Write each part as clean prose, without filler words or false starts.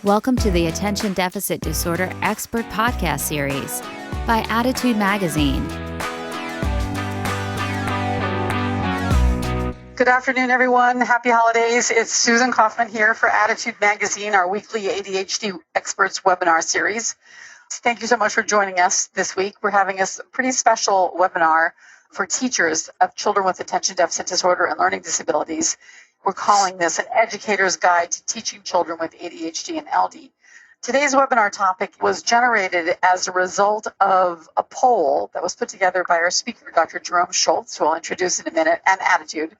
Welcome to the Attention Deficit Disorder Expert Podcast Series by Attitude Magazine. Good afternoon, everyone. Happy holidays. It's Susan Kaufman here for Attitude Magazine, our weekly ADHD Experts webinar series. Thank you so much for joining us this week. We're having a pretty special webinar for teachers of children with attention deficit disorder and learning disabilities. We're calling this an Educator's Guide to Teaching Children with ADHD and LD. Today's webinar topic was generated as a result of a poll that was put together by our speaker, Dr. Jerome Schultz, who I'll introduce in a minute, and Attitude,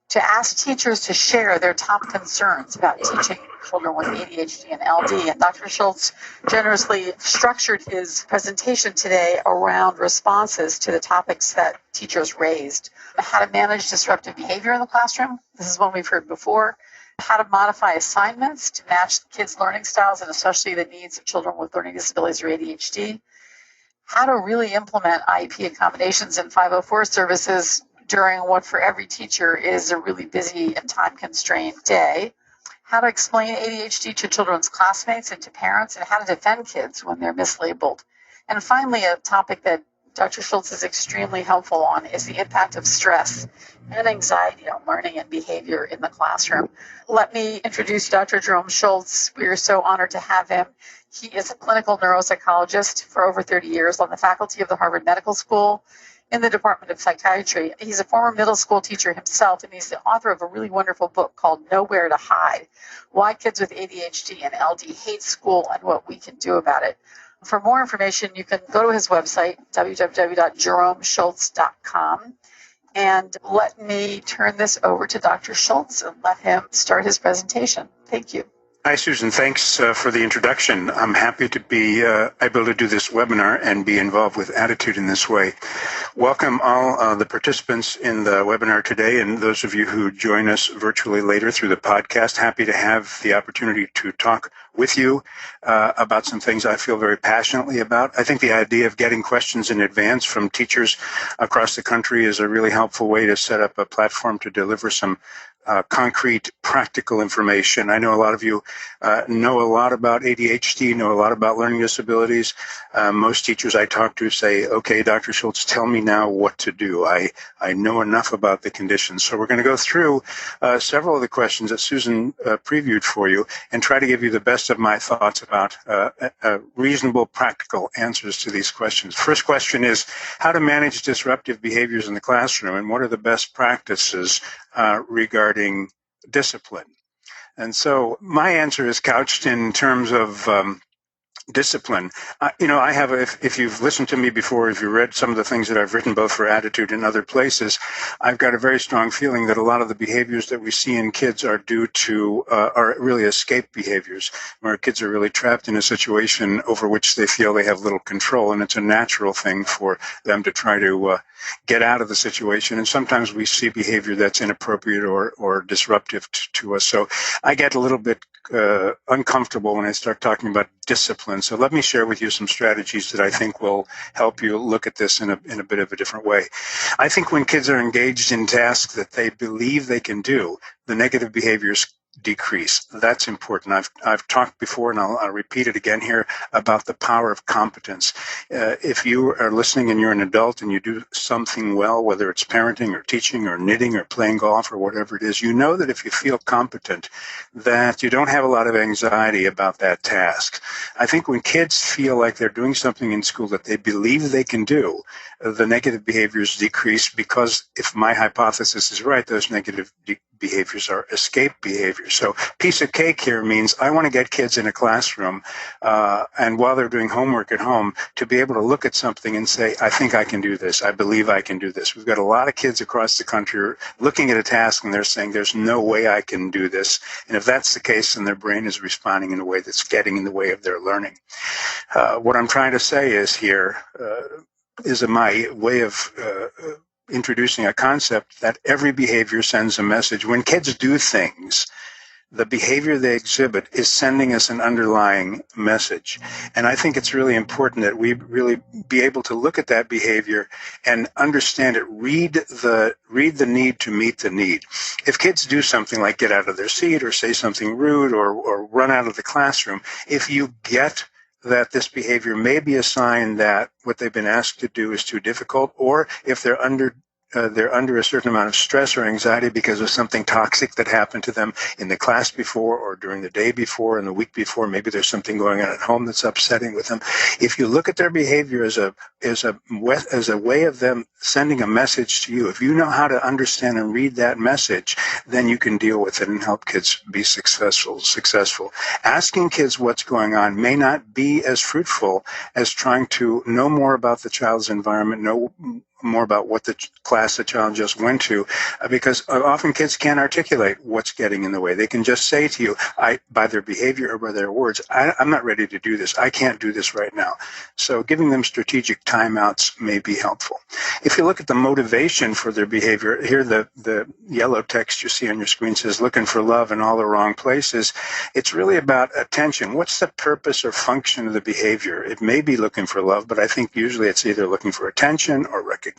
to ask teachers to share their top concerns about teaching children with ADHD and LD. And Dr. Schultz generously structured his presentation today around responses to the topics that teachers raised. How to manage disruptive behavior in the classroom. This is one we've heard before. How to modify assignments to match the kids' learning styles and especially the needs of children with learning disabilities or ADHD. How to really implement IEP accommodations and 504 services during what for every teacher is a really busy and time-constrained day. How to explain ADHD to children's classmates and to parents, and how to defend kids when they're mislabeled. And finally, a topic that Dr. Schultz is extremely helpful on is the impact of stress and anxiety on learning and behavior in the classroom. Let me introduce Dr. Jerome Schultz. We are so honored to have him. He is a clinical neuropsychologist for over 30 years on the faculty of the Harvard Medical School in the Department of Psychiatry. He's a former middle school teacher himself, and he's the author of a really wonderful book called Nowhere to Hide: Why Kids with ADHD and LD Hate School and What We Can Do About It. For more information, you can go to his website, www.jeromeschultz.com. And let me turn this over to Dr. Schultz and let him start his presentation. Thank you. Hi, Susan. Thanks for the introduction. I'm happy to be able to do this webinar and be involved with Attitude in this way. Welcome all the participants in the webinar today and those of you who join us virtually later through the podcast. Happy to have the opportunity to talk with you about some things I feel very passionately about. I think the idea of getting questions in advance from teachers across the country is a really helpful way to set up a platform to deliver some concrete, practical information. I know a lot of you know a lot about ADHD, know a lot about learning disabilities. Most teachers I talk to say, okay, Dr. Schultz, tell me now what to do. I know enough about the conditions. So we're going to go through several of the questions that Susan previewed for you and try to give you the best of my thoughts about reasonable, practical answers to these questions. First question is how to manage disruptive behaviors in the classroom and what are the best practices regarding discipline. And so my answer is couched in terms of discipline. I have, if you've listened to me before, if you read some of the things that I've written both for Attitude and other places, I've got a very strong feeling that a lot of the behaviors that we see in kids are due to, are really escape behaviors, where kids are really trapped in a situation over which they feel they have little control, and it's a natural thing for them to try to get out of the situation. And sometimes we see behavior that's inappropriate or disruptive to us. So I get a little bit uncomfortable when I start talking about discipline. So let me share with you some strategies that I think will help you look at this in a bit of a different way. I think when kids are engaged in tasks that they believe they can do, the negative behaviors decrease. That's important. I've talked before, and I'll repeat it again here, about the power of competence. If you are listening and you're an adult and you do something well, whether it's parenting or teaching or knitting or playing golf or whatever it is, you know that if you feel competent, that you don't have a lot of anxiety about that task. I think when kids feel like they're doing something in school that they believe they can do, the negative behaviors decrease because, if my hypothesis is right, those negative behaviors are escape behaviors. So piece of cake here means I want to get kids in a classroom and while they're doing homework at home to be able to look at something and say, I think I can do this. I believe I can do this. We've got a lot of kids across the country looking at a task and they're saying, there's no way I can do this. And if that's the case, then their brain is responding in a way that's getting in the way of their learning. What I'm trying to say is here is my way of introducing a concept that every behavior sends a message. When kids do things, the behavior they exhibit is sending us an underlying message. And I think it's really important that we really be able to look at that behavior and understand it, read the need to meet the need. If kids do something like get out of their seat or say something rude or run out of the classroom, if you get that this behavior may be a sign that what they've been asked to do is too difficult, or if they're under a certain amount of stress or anxiety because of something toxic that happened to them in the class before or during the day before and the week before. Maybe there's something going on at home that's upsetting with them. If you look at their behavior as a way of them sending a message to you, if you know how to understand and read that message, then you can deal with it and help kids be successful. Asking kids what's going on may not be as fruitful as trying to know more about the child's environment, know more about what the class the child just went to, because often kids can't articulate what's getting in the way. They can just say to you, by their behavior or by their words, I'm not ready to do this. I can't do this right now. So giving them strategic timeouts may be helpful. If you look at the motivation for their behavior, here the yellow text you see on your screen says looking for love in all the wrong places. It's really about attention. What's the purpose or function of the behavior? It may be looking for love, but I think usually it's either looking for attention or recognition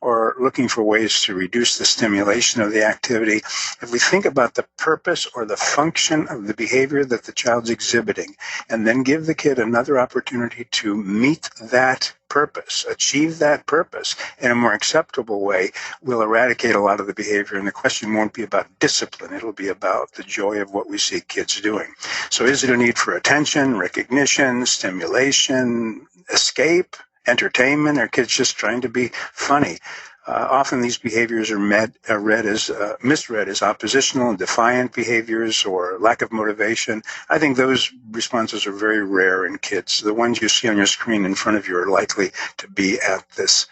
or looking for ways to reduce the stimulation of the activity. If we think about the purpose or the function of the behavior that the child's exhibiting, and then give the kid another opportunity to meet that purpose, achieve that purpose in a more acceptable way, will eradicate a lot of the behavior. And the question won't be about discipline. It'll be about the joy of what we see kids doing. So is it a need for attention, recognition, stimulation, escape, entertainment? Are kids just trying to be funny? Often these behaviors are misread as oppositional and defiant behaviors or lack of motivation. I think those responses are very rare in kids. The ones you see on your screen in front of you are likely to be at this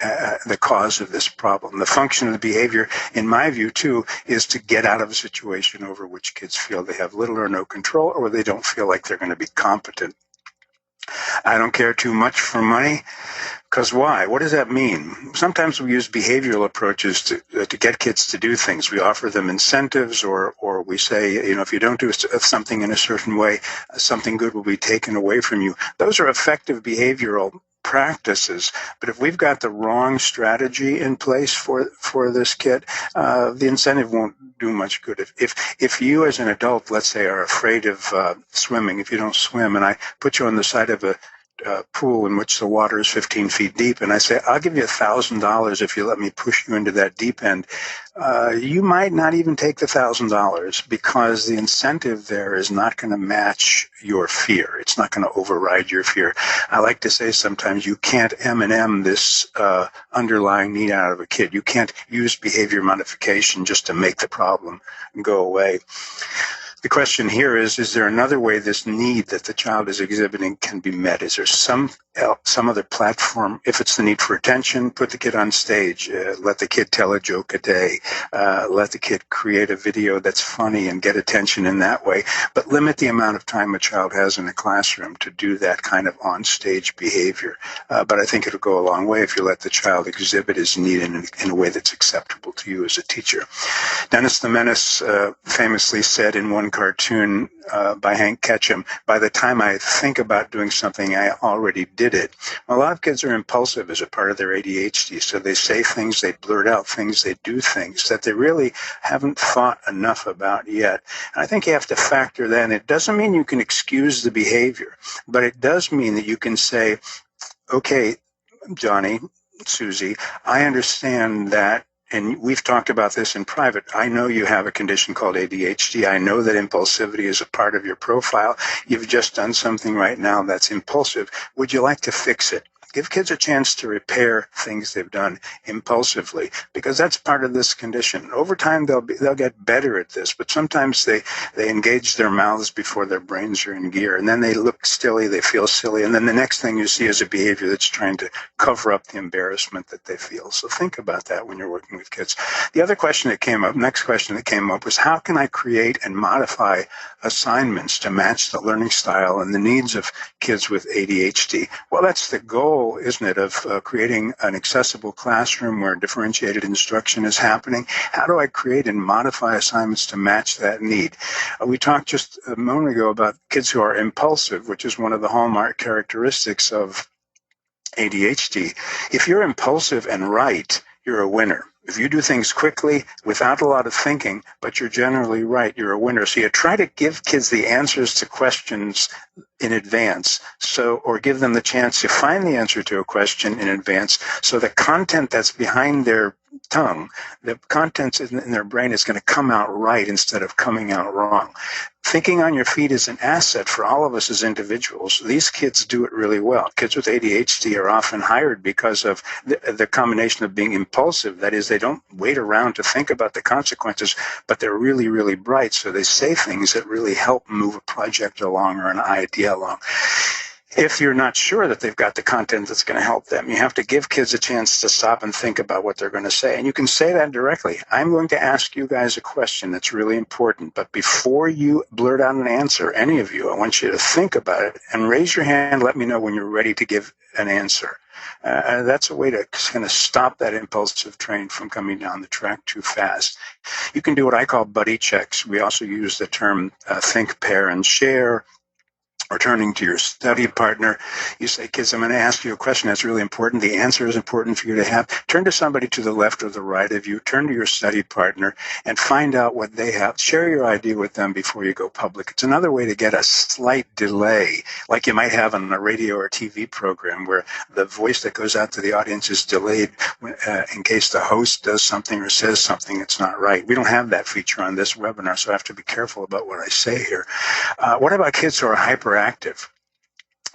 the cause of this problem. The function of the behavior, in my view, too, is to get out of a situation over which kids feel they have little or no control, or they don't feel like they're going to be competent. I don't care too much for money. Because why? What does that mean? Sometimes we use behavioral approaches to get kids to do things. We offer them incentives, or we say, if you don't do something in a certain way, something good will be taken away from you. Those are effective behavioral practices. But if we've got the wrong strategy in place for this kid, the incentive won't do much good. If you as an adult, let's say, are afraid of swimming, if you don't swim, and I put you on the side of a pool in which the water is 15 feet deep, and I say, I'll give you $1,000 if you let me push you into that deep end, you might not even take the $1,000 because the incentive there is not going to match your fear. It's not going to override your fear. I like to say sometimes you can't M&M this underlying need out of a kid. You can't use behavior modification just to make the problem go away. The question here is there another way this need that the child is exhibiting can be met? Is there some other platform? If it's the need for attention, put the kid on stage. Let the kid tell a joke a day. Let the kid create a video that's funny and get attention in that way. But limit the amount of time a child has in a classroom to do that kind of on-stage behavior. But I think it'll go a long way if you let the child exhibit his need in a way that's acceptable to you as a teacher. Dennis the Menace famously said in one cartoon by Hank Ketchum, by the time I think about doing something, I already did it. A lot of kids are impulsive as a part of their ADHD, so they say things, they blurt out things, they do things that they really haven't thought enough about yet. And I think you have to factor that in. It doesn't mean you can excuse the behavior, but it does mean that you can say, okay, Johnny, Susie, I understand that, and we've talked about this in private. I know you have a condition called ADHD. I know that impulsivity is a part of your profile. You've just done something right now that's impulsive. Would you like to fix it? Give kids a chance to repair things they've done impulsively, because that's part of this condition. Over time, they'll get better at this, but sometimes they engage their mouths before their brains are in gear, and then they look silly, they feel silly, and then the next thing you see is a behavior that's trying to cover up the embarrassment that they feel. So think about that when you're working with kids. The other question that came up, next question that came up, was how can I create and modify assignments to match the learning style and the needs of kids with ADHD? Well, that's the goal goal, isn't it, of creating an accessible classroom where differentiated instruction is happening? How do I create and modify assignments to match that need? We talked just a moment ago about kids who are impulsive, which is one of the hallmark characteristics of ADHD. If you're impulsive and right, you're a winner. If you do things quickly without a lot of thinking, but you're generally right, you're a winner. So you try to give kids the answers to questions in advance, or give them the chance to find the answer to a question in advance, so the content that's behind their tongue, the contents in their brain is going to come out right instead of coming out wrong. Thinking on your feet is an asset for all of us as individuals. These kids do it really well. Kids with ADHD are often hired because of the combination of being impulsive. That is, they don't wait around to think about the consequences, but they're really, really bright. So they say things that really help move a project along or an idea along. If you're not sure that they've got the content that's going to help them, you have to give kids a chance to stop and think about what they're going to say. And you can say that directly. I'm going to ask you guys a question that's really important, but before you blurt out an answer, any of you, I want you to think about it and raise your hand. Let me know when you're ready to give an answer. That's a way to kind of stop that impulsive train from coming down the track too fast. You can do what I call buddy checks. We also use the term think, pair, and share. Or turning to your study partner, you say, kids, I'm going to ask you a question that's really important. The answer is important for you to have. Turn to somebody to the left or the right of you. Turn to your study partner and find out what they have. Share your idea with them before you go public. It's another way to get a slight delay, like you might have on a radio or TV program where the voice that goes out to the audience is delayed in case the host does something or says something that's not right. We don't have that feature on this webinar, so I have to be careful about what I say here. What about kids who are hyperactive?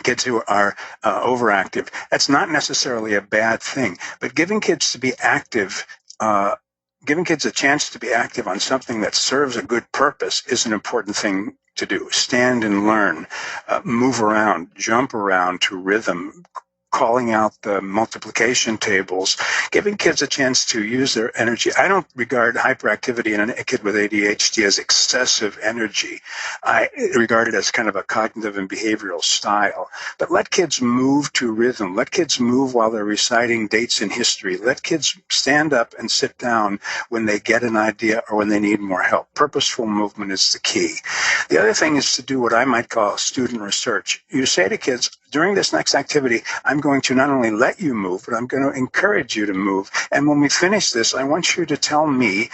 Kids who are overactive? That's not necessarily a bad thing, but giving kids to be active, giving kids a chance to be active on something that serves a good purpose is an important thing to do. Stand and learn, move around, jump around to rhythm, calling out the multiplication tables, giving kids a chance to use their energy. I don't regard hyperactivity in a kid with ADHD as excessive energy. I regard it as kind of a cognitive and behavioral style. But let kids move to rhythm. Let kids move while they're reciting dates in history. Let kids stand up and sit down when they get an idea or when they need more help. Purposeful movement is the key. The other thing is to do what I might call student research. You say to kids, during this next activity, I'm going to not only let you move, but I'm going to encourage you to move. And when we finish this, I want you to tell me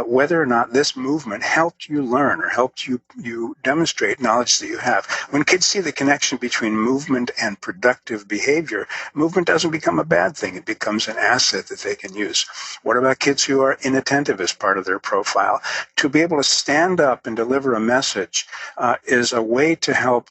whether or not this movement helped you learn or helped you demonstrate knowledge that you have. When kids see the connection between movement and productive behavior, movement doesn't become a bad thing. It becomes an asset that they can use. What about kids who are inattentive as part of their profile? To be able to stand up and deliver a message is a way to help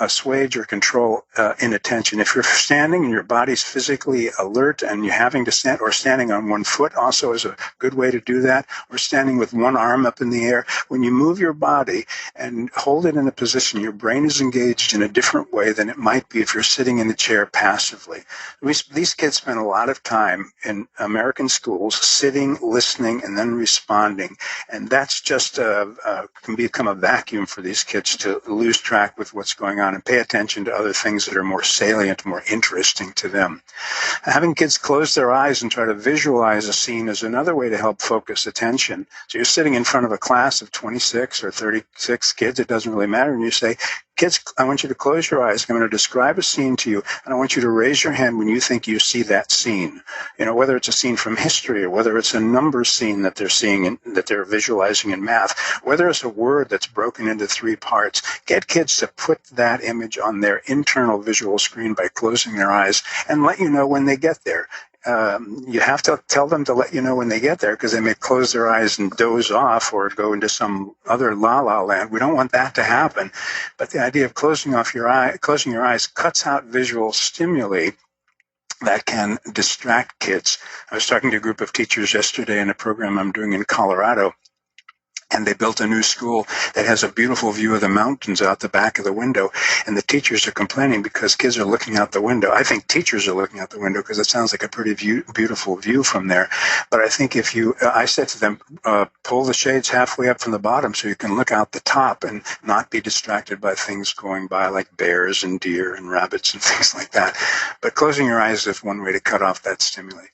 assuage or control inattention. If you're standing and your body's physically alert and you're having to stand, or standing on one foot also is a good way to do that, or standing with one arm up in the air. When you move your body and hold it in a position, your brain is engaged in a different way than it might be if you're sitting in a chair passively. These kids spend a lot of time in American schools sitting, listening, and then responding. And that's just can become a vacuum for these kids to lose track with what's going on and pay attention to other things that are more salient, more interesting to them. Having kids close their eyes and try to visualize a scene is another way to help focus attention. So you're sitting in front of a class of 26 or 36 kids, it doesn't really matter, and you say, kids, I want you to close your eyes. I'm going to describe a scene to you, and I want you to raise your hand when you think you see that scene. You know, whether it's a scene from history or whether it's a number scene that they're seeing and that they're visualizing in math, whether it's a word that's broken into 3 parts. Get kids to put that image on their internal visual screen by closing their eyes and let you know when they get there. You have to tell them to let you know when they get there, because they may close their eyes and doze off or go into some other la-la land. We don't want that to happen. But the idea of closing your eyes cuts out visual stimuli that can distract kids. I was talking to a group of teachers yesterday in a program I'm doing in Colorado. And they built a new school that has a beautiful view of the mountains out the back of the window. And the teachers are complaining because kids are looking out the window. I think teachers are looking out the window because it sounds like a pretty beautiful view from there. But I think I said to them, pull the shades halfway up from the bottom so you can look out the top and not be distracted by things going by like bears and deer and rabbits and things like that. But closing your eyes is one way to cut off that stimuli.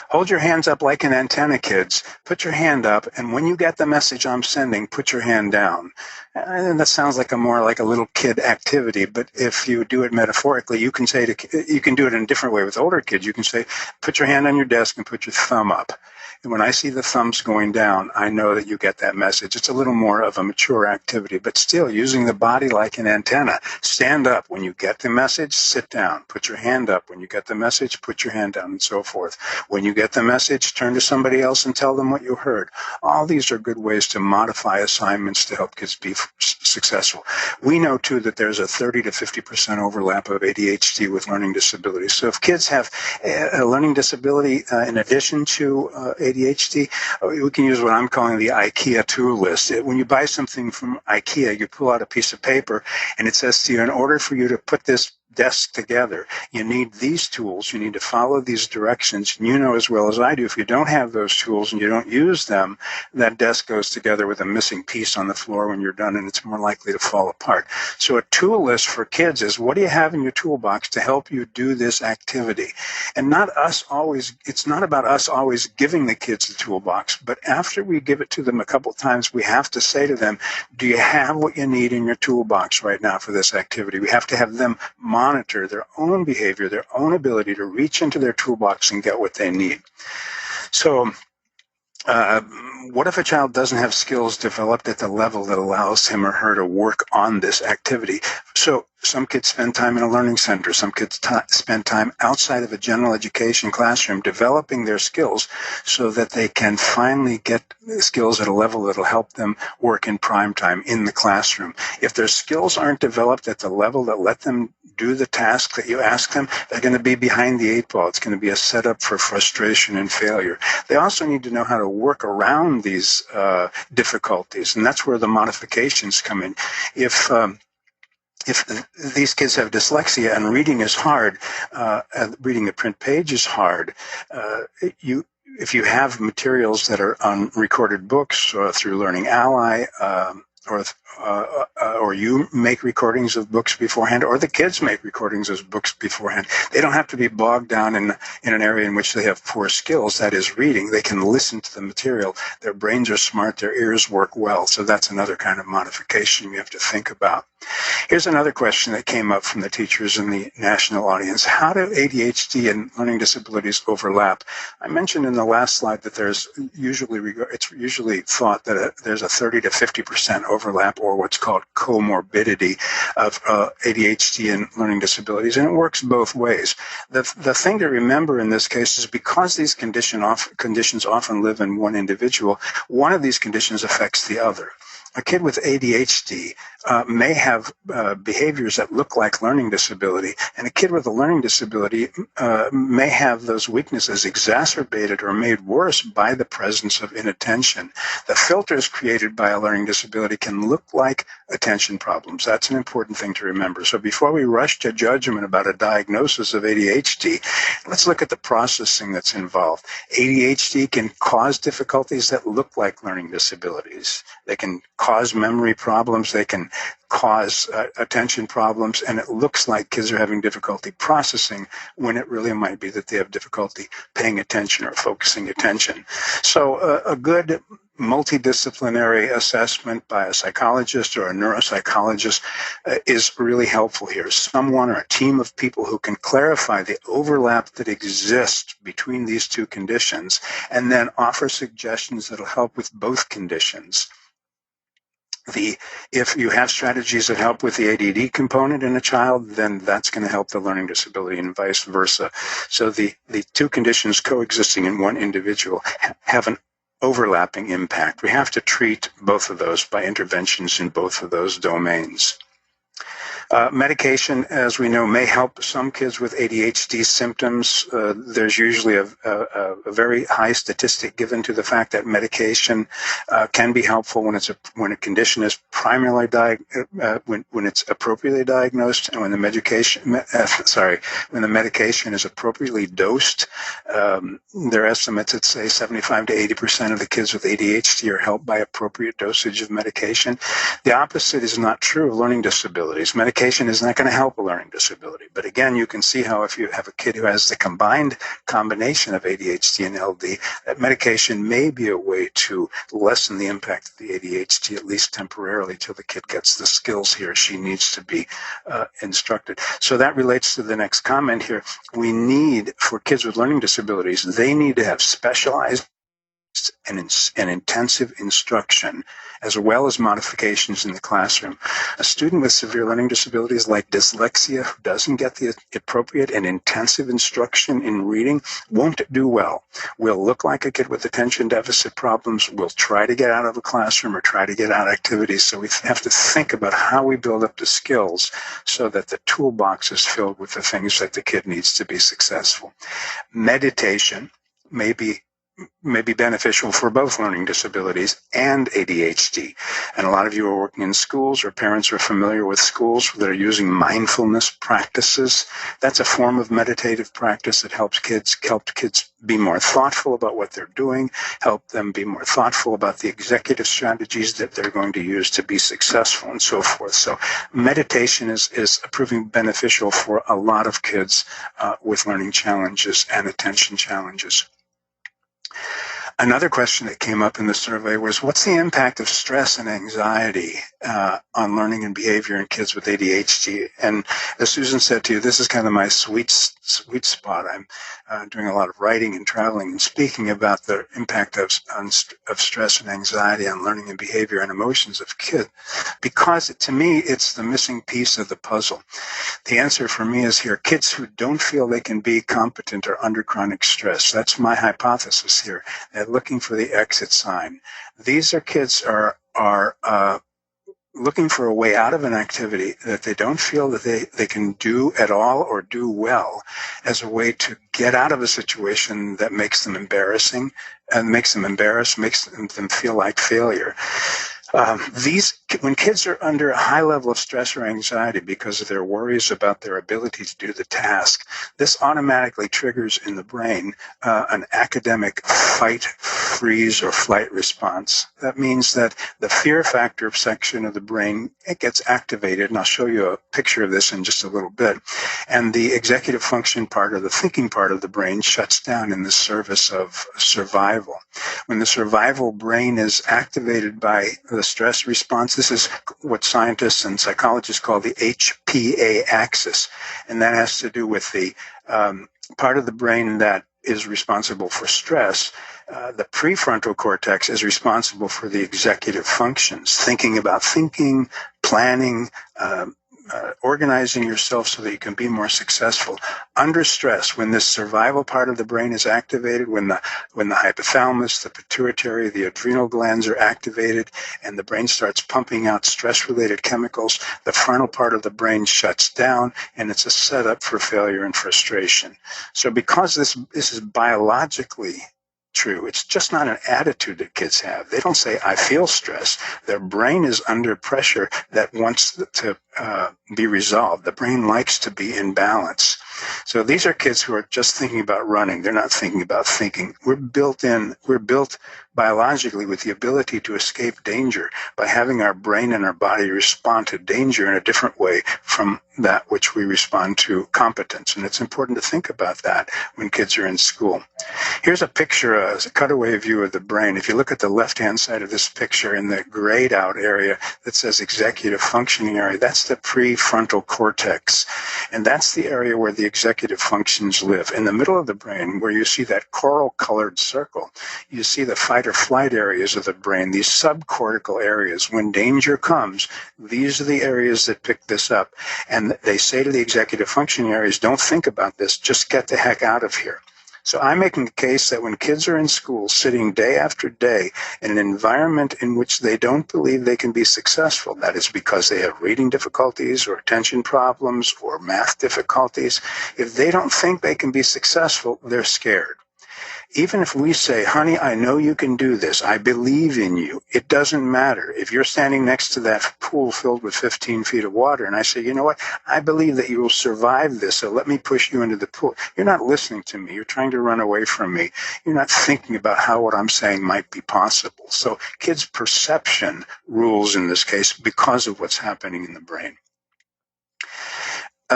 Hold your hands up like an antenna, kids. Put your hand up, and when you get the message I'm sending, put your hand down. And that sounds like more like a little kid activity, but if you do it metaphorically, you can do it in a different way with older kids. You can say, put your hand on your desk and put your thumb up. And when I see the thumbs going down, I know that you get that message. It's a little more of a mature activity, but still using the body like an antenna. Stand up when you get the message, sit down. Put your hand up when you get the message, put your hand down, and so forth. When you get the message, turn to somebody else and tell them what you heard. All these are good ways to modify assignments to help kids be successful. We know, too, that there's a 30 to 50% overlap of ADHD with learning disabilities. So if kids have a learning disability in addition to ADHD, we can use what I'm calling the IKEA tool list. When you buy something from IKEA, you pull out a piece of paper and it says to you, in order for you to put this desk together, you need these tools, you need to follow these directions. You know as well as I do, if you don't have those tools and you don't use them, that desk goes together with a missing piece on the floor when you're done, and it's more likely to fall apart. So a tool list for kids is, what do you have in your toolbox to help you do this activity? And it's not about us always giving the kids the toolbox, but after we give it to them a couple times, we have to say to them, do you have what you need in your toolbox right now for this activity? We have to have them monitor their own behavior, their own ability to reach into their toolbox and get what they need. So what if a child doesn't have skills developed at the level that allows him or her to work on this activity? So some kids spend time in a learning center. Some kids spend time outside of a general education classroom developing their skills so that they can finally get skills at a level that will help them work in prime time in the classroom. If their skills aren't developed at the level that let them do the task that you ask them, they're going to be behind the eight ball. It's going to be a setup for frustration and failure. They also need to know how to work around these difficulties, and that's where the modifications come in. If these kids have dyslexia and reading is hard, reading a print page is hard, if you have materials that are on recorded books or through Learning Ally, or you make recordings of books beforehand, or the kids make recordings of books beforehand. They don't have to be bogged down in an area in which they have poor skills, that is reading. They can listen to the material. Their brains are smart. Their ears work well. So that's another kind of modification we have to think about. Here's another question that came up from the teachers in the national audience. How do ADHD and learning disabilities overlap? I mentioned in the last slide that it's usually thought that there's a 30 to 50% overlap, or what's called comorbidity, of ADHD and learning disabilities, and it works both ways. The thing to remember in this case is, because these conditions often live in one individual, one of these conditions affects the other. A kid with ADHD may have behaviors that look like learning disability, and a kid with a learning disability may have those weaknesses exacerbated or made worse by the presence of inattention. The filters created by a learning disability can look like attention problems. That's an important thing to remember. So before we rush to judgment about a diagnosis of ADHD, let's look at the processing that's involved. ADHD can cause difficulties that look like learning disabilities. They can cause memory problems. They can cause attention problems, and it looks like kids are having difficulty processing when it really might be that they have difficulty paying attention or focusing attention. So a good multidisciplinary assessment by a psychologist or a neuropsychologist is really helpful here. Someone or a team of people who can clarify the overlap that exists between these two conditions and then offer suggestions that will help with both conditions. If you have strategies that help with the ADD component in a child, then that's going to help the learning disability and vice versa. So the two conditions coexisting in one individual have an overlapping impact. We have to treat both of those by interventions in both of those domains. Medication, as we know, may help some kids with ADHD symptoms. There's usually a very high statistic given to the fact that medication can be helpful when a condition is primarily when it's appropriately diagnosed, and when the medication is appropriately dosed. There are estimates that say 75 to 80% of the kids with ADHD are helped by appropriate dosage of medication. The opposite is not true of learning disabilities. Medication is not going to help a learning disability. But again, you can see how if you have a kid who has the combination of ADHD and LD, that medication may be a way to lessen the impact of the ADHD, at least temporarily, till the kid gets the skills he or she needs to be instructed. So that relates to the next comment here. We need, for kids with learning disabilities, they need to have specialized and intensive instruction, as well as modifications in the classroom. A student with severe learning disabilities like dyslexia who doesn't get the appropriate and intensive instruction in reading won't do well. Will look like a kid with attention deficit problems, will try to get out of a classroom or try to get out of activities. So we have to think about how we build up the skills so that the toolbox is filled with the things that the kid needs to be successful. Meditation may be beneficial for both learning disabilities and ADHD. And a lot of you are working in schools, or parents are familiar with schools that are using mindfulness practices. That's a form of meditative practice that helps kids be more thoughtful about what they're doing, help them be more thoughtful about the executive strategies that they're going to use to be successful, and so forth. So meditation is proving beneficial for a lot of kids with learning challenges and attention challenges. Another question that came up in the survey was, what's the impact of stress and anxiety on learning and behavior in kids with ADHD? And as Susan said to you, this is kind of my sweet spot. I'm doing a lot of writing and traveling and speaking about the impact of stress and anxiety on learning and behavior and emotions of kids, because to me, it's the missing piece of the puzzle. The answer for me is here: kids who don't feel they can be competent are under chronic stress. That's my hypothesis here. They're looking for the exit sign. These are kids are looking for a way out of an activity that they don't feel that they can do at all or do well, as a way to get out of a situation that makes them embarrassing and makes them feel like failure. When kids are under a high level of stress or anxiety because of their worries about their ability to do the task, this automatically triggers in the brain an academic fight, freeze, or flight response. That means that the fear factor section of the brain, it gets activated, and I'll show you a picture of this in just a little bit. And the executive function part, or the thinking part of the brain, shuts down in the service of survival. When the survival brain is activated by the stress response, this is what scientists and psychologists call the HPA axis, and that has to do with the part of the brain that is responsible for stress. The prefrontal cortex is responsible for the executive functions, thinking about thinking, planning, organizing yourself so that you can be more successful. Under stress, when this survival part of the brain is activated, when the hypothalamus, the pituitary, the adrenal glands are activated, and the brain starts pumping out stress-related chemicals, the frontal part of the brain shuts down, and it's a setup for failure and frustration. So because this is biologically true, it's just not an attitude that kids have. They don't say, I feel stress. Their brain is under pressure that wants to be resolved. The brain likes to be in balance. So these are kids who are just thinking about running. They're not thinking about thinking. We're built biologically with the ability to escape danger by having our brain and our body respond to danger in a different way from that which we respond to competence. And it's important to think about that when kids are in school. Here's a picture, a cutaway view of the brain. If you look at the left-hand side of this picture in the grayed out area that says executive functioning area, that's the prefrontal cortex. And that's the area where the executive functions live. In the middle of the brain, where you see that coral-colored circle, you see the fight or flight areas of the brain, these subcortical areas. When danger comes, these are the areas that pick this up. And they say to the executive functioning areas, don't think about this, just get the heck out of here. So I'm making a case that when kids are in school sitting day after day in an environment in which they don't believe they can be successful, that is because they have reading difficulties or attention problems or math difficulties, if they don't think they can be successful, they're scared. Even if we say, honey, I know you can do this. I believe in you. It doesn't matter. If you're standing next to that pool filled with 15 feet of water and I say, you know what? I believe that you will survive this, so let me push you into the pool. You're not listening to me. You're trying to run away from me. You're not thinking about how what I'm saying might be possible. So kids' perception rules in this case because of what's happening in the brain.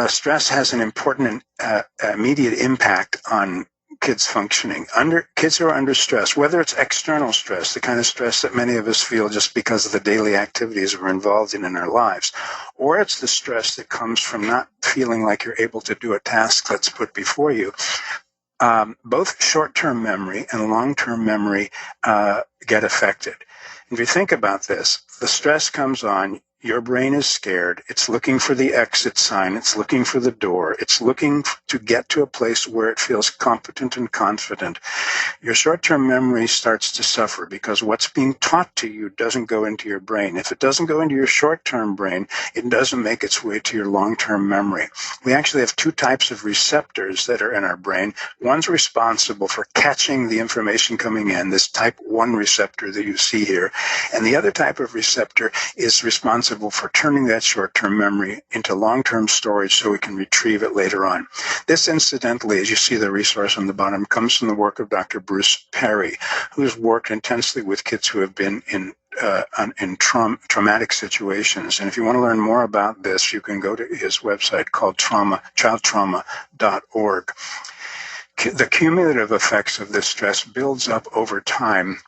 Stress has an important immediate impact on kids functioning. Kids who are under stress, whether it's external stress, the kind of stress that many of us feel just because of the daily activities we're involved in our lives, or it's the stress that comes from not feeling like you're able to do a task that's put before you. Both short-term memory and long-term memory get affected. If you think about this, the stress comes on, your brain is scared, it's looking for the exit sign, it's looking for the door, it's looking to get to a place where it feels competent and confident. Your short-term memory starts to suffer because what's being taught to you doesn't go into your brain. If it doesn't go into your short-term brain, it doesn't make its way to your long-term memory. We actually have two types of receptors that are in our brain. One's responsible for catching the information coming in, this type 1 receptor that you see here, and the other type of receptor is responsible for turning that short-term memory into long-term storage so we can retrieve it later on. This, incidentally, as you see the resource on the bottom, comes from the work of Dr. Bruce Perry, who's worked intensely with kids who have been in traumatic situations. And if you want to learn more about this, you can go to his website called childtrauma.org. The cumulative effects of this stress builds up over time,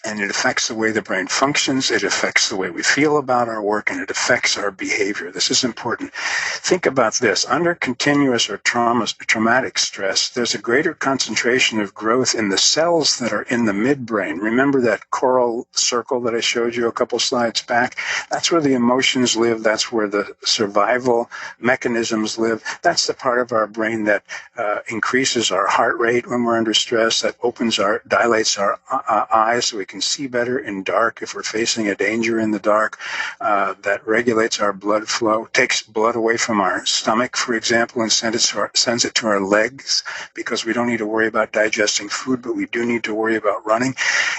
and it affects the way the brain functions, it affects the way we feel about our work, and it affects our behavior. This is important. Think about this. Under continuous or traumatic stress, there's a greater concentration of growth in the cells that are in the midbrain. Remember that coral circle that I showed you a couple slides back? That's where the emotions live. That's where the survival mechanisms live. That's the part of our brain that increases our heart rate when we're under stress, that dilates our eyes so we can see better in dark if we're facing a danger in the dark, that regulates our blood flow, takes blood away from our stomach, for example, and sends it to our legs because we don't need to worry about digesting food, but we do need to worry about running.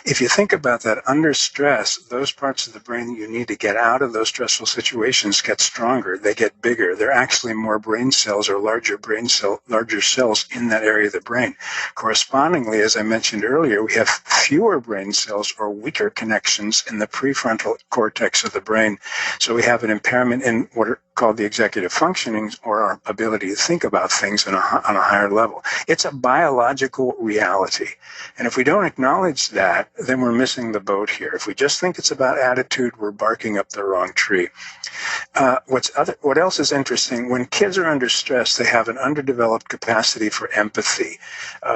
If you think about that, under stress, those parts of the brain that you need to get out of those stressful situations get stronger. They get bigger. There are actually more brain cells or larger cells in that area of the brain. Correspondingly, as I mentioned earlier, we have fewer brain cells or weaker connections in the prefrontal cortex of the brain. So we have an impairment in what are called the executive functioning, or our ability to think about things on a higher level. It's a biological reality. And if we don't acknowledge that, then we're missing the boat here. If we just think it's about attitude, we're barking up the wrong tree. What else is interesting? When kids are under stress, they have an underdeveloped capacity for empathy.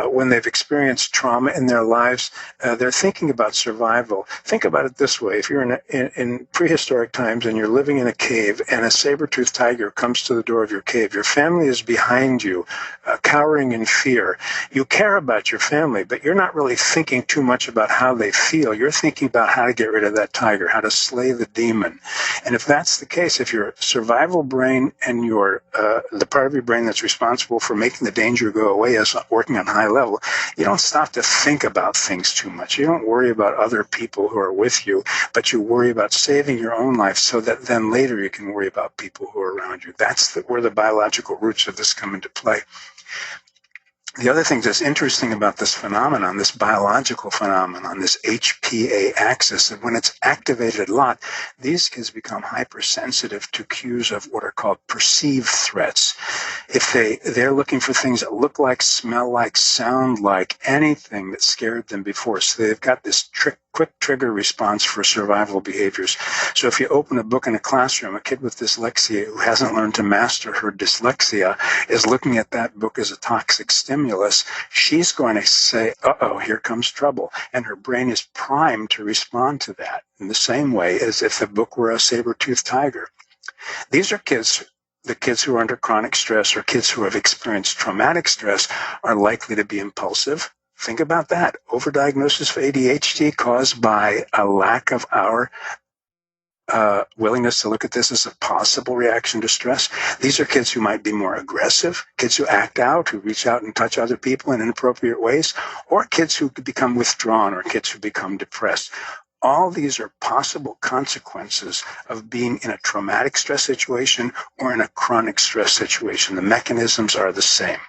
When they've experienced trauma in their lives, they're thinking about survival. Think about it this way. If you're in prehistoric times and you're living in a cave and a saber-toothed tiger comes to the door of your cave, your family is behind you, cowering in fear. You care about your family, but you're not really thinking too much about how they feel. You're thinking about how to get rid of that tiger, how to slay the demon. And if that's the case, if your survival brain and the part of your brain that's responsible for making the danger go away is working on high level, you don't stop to think about things too much. You don't worry about other people who are with you, but you worry about saving your own life so that then later you can worry about people who are around you. That's where the biological roots of this come into play. The other thing that's interesting about this phenomenon, this biological phenomenon, this HPA axis, that when it's activated a lot, these kids become hypersensitive to cues of what are called perceived threats. If they're looking for things that look like, smell like, sound like, anything that scared them before. So they've got this quick trigger response for survival behaviors. So if you open a book in a classroom, a kid with dyslexia who hasn't learned to master her dyslexia is looking at that book as a toxic stimulus. She's going to say, uh-oh, here comes trouble. And her brain is primed to respond to that in the same way as if the book were a saber-toothed tiger. These are kids the kids who are under chronic stress or kids who have experienced traumatic stress are likely to be impulsive. Think about that. Overdiagnosis for ADHD caused by a lack of our willingness to look at this as a possible reaction to stress. These are kids who might be more aggressive, kids who act out, who reach out and touch other people in inappropriate ways, or kids who become withdrawn, or kids who become depressed. All these are possible consequences of being in a traumatic stress situation or in a chronic stress situation. The mechanisms are the same.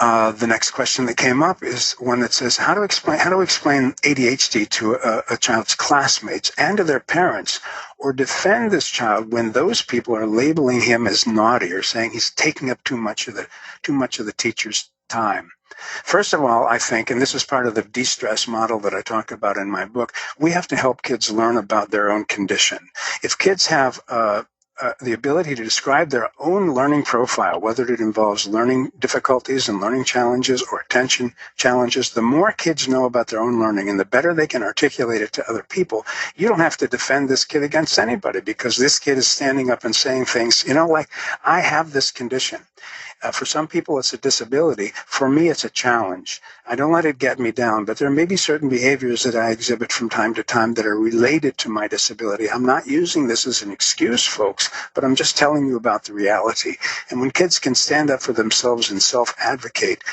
The next question that came up is one that says, how to explain ADHD to a child's classmates and to their parents, or defend this child when those people are labeling him as naughty or saying he's taking up too much of the teacher's time. First of all, I think, and this is part of the de-stress model that I talk about in my book, we have to help kids learn about their own condition. If kids have the ability to describe their own learning profile, whether it involves learning difficulties and learning challenges or attention challenges, the more kids know about their own learning and the better they can articulate it to other people. You don't have to defend this kid against anybody because this kid is standing up and saying things, like, I have this condition. For some people, it's a disability. For me, it's a challenge. I don't let it get me down, but there may be certain behaviors that I exhibit from time to time that are related to my disability. I'm not using this as an excuse, folks, but I'm just telling you about the reality. And when kids can stand up for themselves and self-advocate,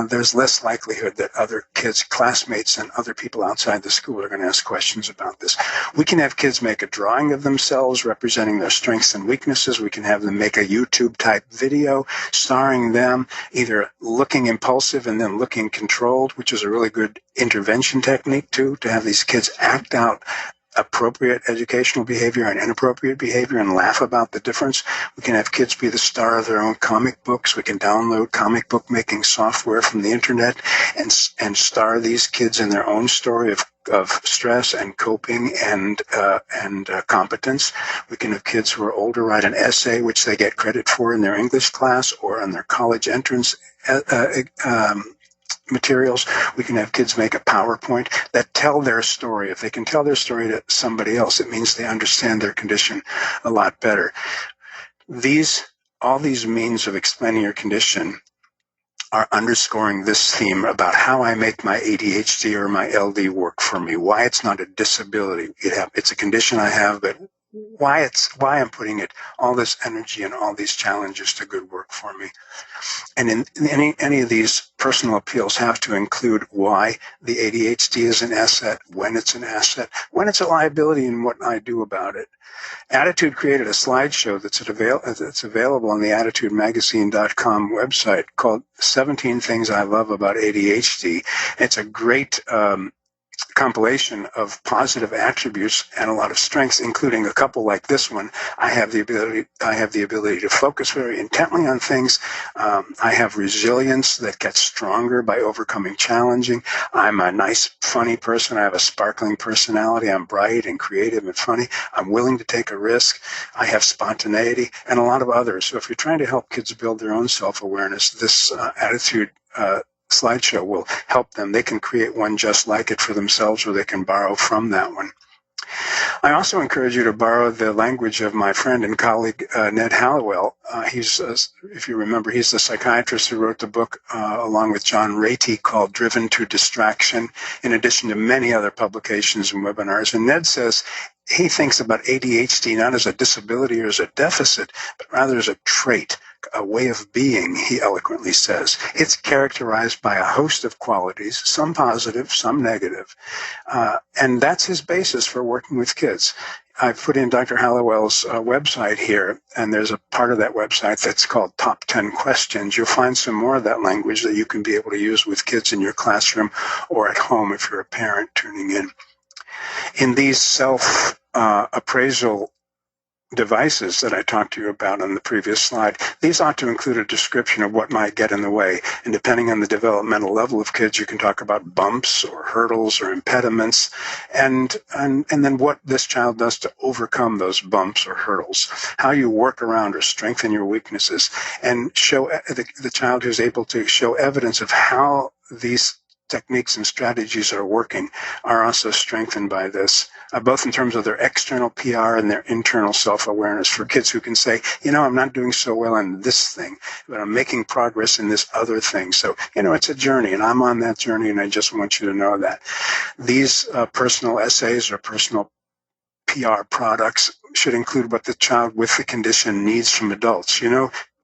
there's less likelihood that other kids, classmates, and other people outside the school are going to ask questions about this. We can have kids make a drawing of themselves representing their strengths and weaknesses. We can have them make a YouTube-type video starring them either looking impulsive and then looking controlled, which is a really good intervention technique too, to have these kids act out appropriate educational behavior and inappropriate behavior and laugh about the difference. We can have kids be the star of their own comic books. We can download comic book making software from the internet and star these kids in their own story of stress and coping and competence. We can have kids who are older write an essay which they get credit for in their English class or on their college entrance materials. We can have kids make a PowerPoint that tell their story. If they can tell their story to somebody else, it means they understand their condition a lot better. All these means of explaining your condition are underscoring this theme about how I make my ADHD or my LD work for me, why it's not a disability. It's a condition I have, but why I'm putting all this energy and all these challenges to good work for me. And in any of these personal appeals have to include why the ADHD is an asset, when it's an asset, when it's a liability, and what I do about it. Attitude created a slideshow that's available on the AttitudeMagazine.com website called 17 Things I Love About ADHD. It's a great compilation of positive attributes and a lot of strengths, including a couple like this one. I have the ability to focus very intently on things. I have resilience that gets stronger by overcoming challenging. I'm a nice, funny person. I have a sparkling personality. I'm bright and creative and funny. I'm willing to take a risk. I have spontaneity and a lot of others. So if you're trying to help kids build their own self-awareness, this attitude slideshow will help them. They can create one just like it for themselves, or they can borrow from that one. I also encourage you to borrow the language of my friend and colleague, Ned Hallowell. If you remember, he's the psychiatrist who wrote the book along with John Ratey called Driven to Distraction, in addition to many other publications and webinars. And Ned says he thinks about ADHD not as a disability or as a deficit, but rather as a trait, a way of being, he eloquently says. It's characterized by a host of qualities, some positive, some negative. And that's his basis for working with kids. I've put in Dr. Hallowell's website here, and there's a part of that website that's called Top 10 Questions. You'll find some more of that language that you can be able to use with kids in your classroom or at home if you're a parent tuning in. In these self-appraisal devices that I talked to you about on the previous slide, these ought to include a description of what might get in the way. And depending on the developmental level of kids, you can talk about bumps or hurdles or impediments, and then what this child does to overcome those bumps or hurdles, how you work around or strengthen your weaknesses, and show the child who's able to show evidence of how these techniques and strategies are working are also strengthened by this, both in terms of their external PR and their internal self-awareness for kids who can say, I'm not doing so well on this thing, but I'm making progress in this other thing. So, it's a journey, and I'm on that journey, and I just want you to know that. These personal essays or personal PR products should include what the child with the condition needs from adults.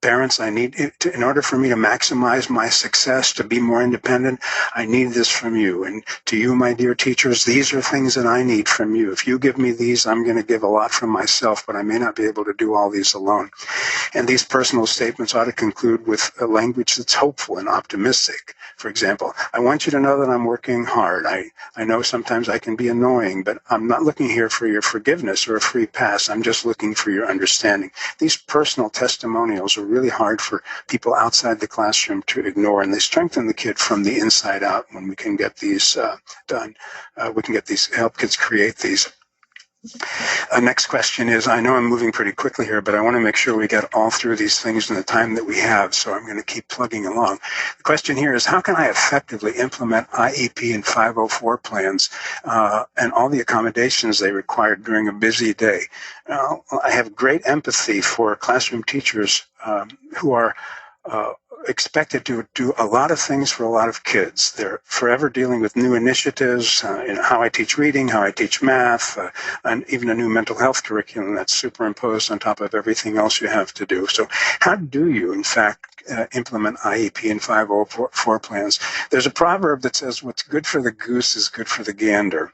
Parents, I need in order for me to maximize my success, to be more independent, I need this from you. And to you, my dear teachers, these are things that I need from you. If you give me these, I'm going to give a lot from myself, but I may not be able to do all these alone. And these personal statements ought to conclude with a language that's hopeful and optimistic. For example, I want you to know that I'm working hard. I know sometimes I can be annoying, but I'm not looking here for your forgiveness or a free pass. I'm just looking for your understanding. These personal testimonials are really hard for people outside the classroom to ignore, and they strengthen the kid from the inside out when we can get these done. We can help kids create these. Next question is, I know I'm moving pretty quickly here, but I want to make sure we get all through these things in the time that we have, so I'm going to keep plugging along. The question here is, how can I effectively implement IEP and 504 plans and all the accommodations they require during a busy day? I have great empathy for classroom teachers who are expected to do a lot of things for a lot of kids. They're forever dealing with new initiatives, how I teach reading, how I teach math, and even a new mental health curriculum that's superimposed on top of everything else you have to do. So how do you, in fact, implement IEP and 504 plans? There's a proverb that says, what's good for the goose is good for the gander.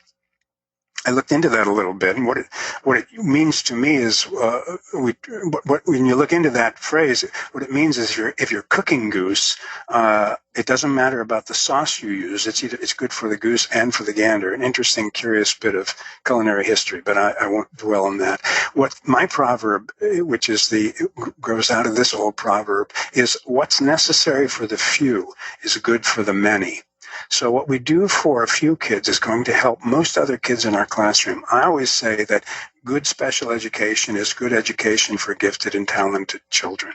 I looked into that a little bit, and what it means to me is, when you look into that phrase, what it means is if you're cooking goose, it doesn't matter about the sauce you use. It's good for the goose and for the gander. An interesting, curious bit of culinary history, but I won't dwell on that. What my proverb, which grows out of this old proverb, is what's necessary for the few is good for the many. So what we do for a few kids is going to help most other kids in our classroom. I always say that good special education is good education for gifted and talented children,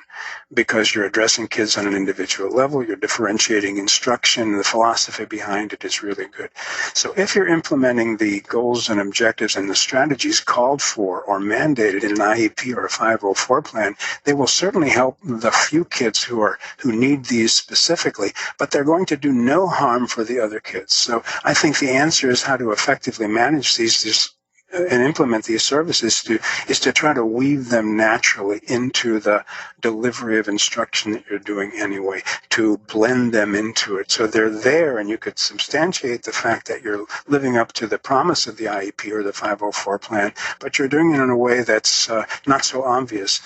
because you're addressing kids on an individual level, you're differentiating instruction, the philosophy behind it is really good. So if you're implementing the goals and objectives and the strategies called for or mandated in an IEP or a 504 plan, they will certainly help the few kids who need these specifically, but they're going to do no harm for the other kids. So I think the answer is how to effectively manage these and implement these services is to try to weave them naturally into the delivery of instruction that you're doing anyway, to blend them into it so they're there, and you could substantiate the fact that you're living up to the promise of the IEP or the 504 plan, but you're doing it in a way that's not so obvious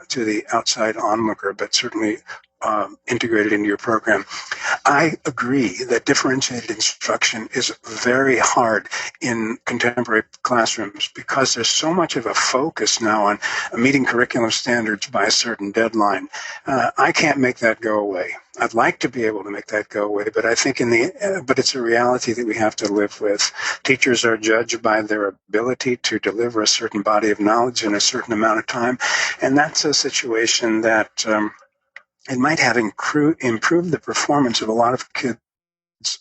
to the outside onlooker, but certainly integrated into your program. I agree that differentiated instruction is very hard in contemporary classrooms because there's so much of a focus now on meeting curriculum standards by a certain deadline. I can't make that go away. I'd like to be able to make that go away, but I think but it's a reality that we have to live with. Teachers are judged by their ability to deliver a certain body of knowledge in a certain amount of time, and that's a situation that it might have improved the performance of a lot of kids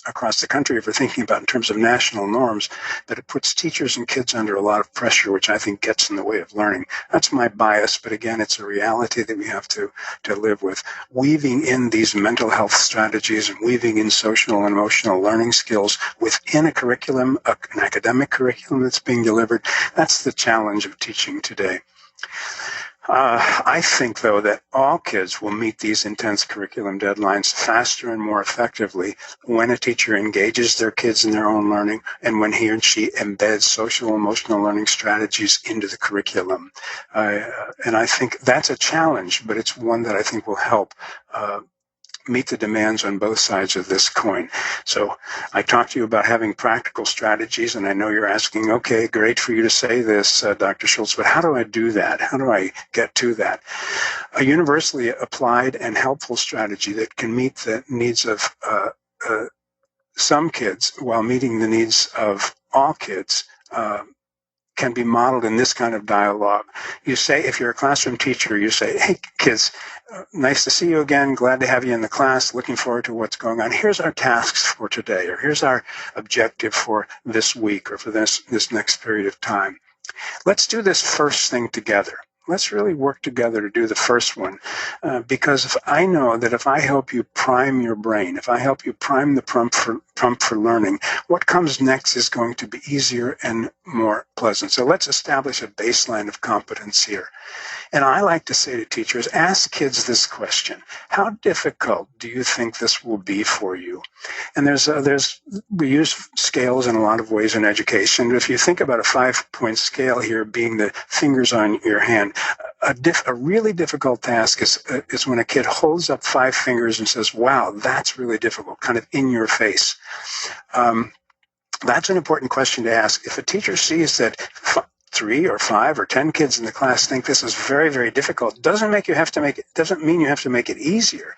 across the country if we're thinking about in terms of national norms, but it puts teachers and kids under a lot of pressure, which I think gets in the way of learning. That's my bias, but again, it's a reality that we have to live with. Weaving in these mental health strategies and weaving in social and emotional learning skills within a curriculum, an academic curriculum that's being delivered, that's the challenge of teaching today. I think, though, that all kids will meet these intense curriculum deadlines faster and more effectively when a teacher engages their kids in their own learning and when he or she embeds social and emotional learning strategies into the curriculum. And I think that's a challenge, but it's one that I think will help meet the demands on both sides of this coin. So I talked to you about having practical strategies, and I know you're asking, okay, great for you to say this, Dr. Schultz, but how do I do that? How do I get to that? A universally applied and helpful strategy that can meet the needs of some kids while meeting the needs of all kids can be modeled in this kind of dialogue. You say, if you're a classroom teacher, you say, hey, kids, nice to see you again. Glad to have you in the class. Looking forward to what's going on. Here's our tasks for today, or here's our objective for this week or for this next period of time. Let's do this first thing together. Let's really work together to do the first one, because if I know that if I help you prime your brain, if I help you prime the prompt for learning, what comes next is going to be easier and more pleasant. So let's establish a baseline of competence here. And I like to say to teachers, ask kids this question: how difficult do you think this will be for you? And we use scales in a lot of ways in education. If you think about a 5-point scale here being the fingers on your hand, a really difficult task is when a kid holds up 5 fingers and says, wow, that's really difficult, kind of in your face. That's an important question to ask. If a teacher sees that 3 or 5 or 10 kids in the class think this is very, very difficult, doesn't mean you have to make it easier.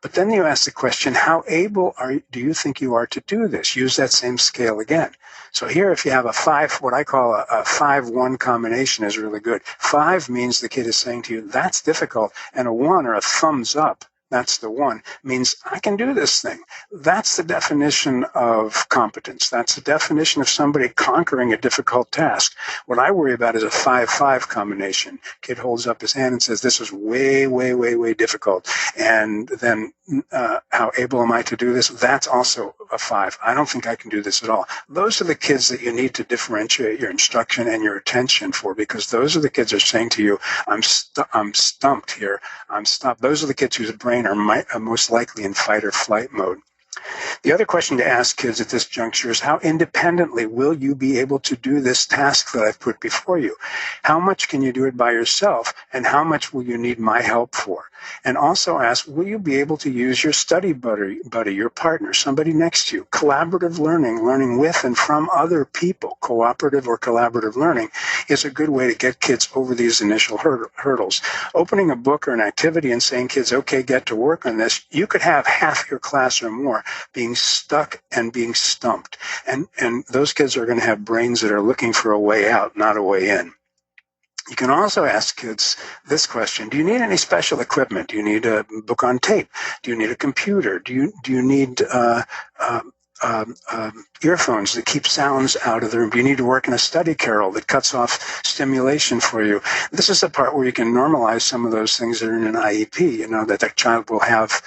But then you ask the question, how able do you think you are to do this? Use that same scale again. So here, if you have a 5, what I call a 5-1 combination is really good. 5 means the kid is saying to you, that's difficult. And a 1 or a thumbs up, that's the 1, means I can do this thing. That's the definition of competence. That's the definition of somebody conquering a difficult task. What I worry about is a 5-5 combination. Kid holds up his hand and says, this is way, way, way, way difficult. And then how able am I to do this? That's also a 5. I don't think I can do this at all. Those are the kids that you need to differentiate your instruction and your attention for, because those are the kids that are saying to you, I'm stumped here. I'm stopped. Those are the kids whose brain are most likely in fight or flight mode. The other question to ask kids at this juncture is, how independently will you be able to do this task that I've put before you? How much can you do it by yourself, and how much will you need my help for? And also ask, will you be able to use your study buddy, your partner, somebody next to you? Collaborative learning with and from other people, cooperative or collaborative learning, is a good way to get kids over these initial hurdles. Opening a book or an activity and saying, kids, okay, get to work on this, you could have half your class or more being stuck and being stumped. And those kids are going to have brains that are looking for a way out, not a way in. You can also ask kids this question: do you need any special equipment? Do you need a book on tape? Do you need a computer? Do you need earphones that keep sounds out of the room? Do you need to work in a study carrel that cuts off stimulation for you? This is the part where you can normalize some of those things that are in an IEP, that the child will have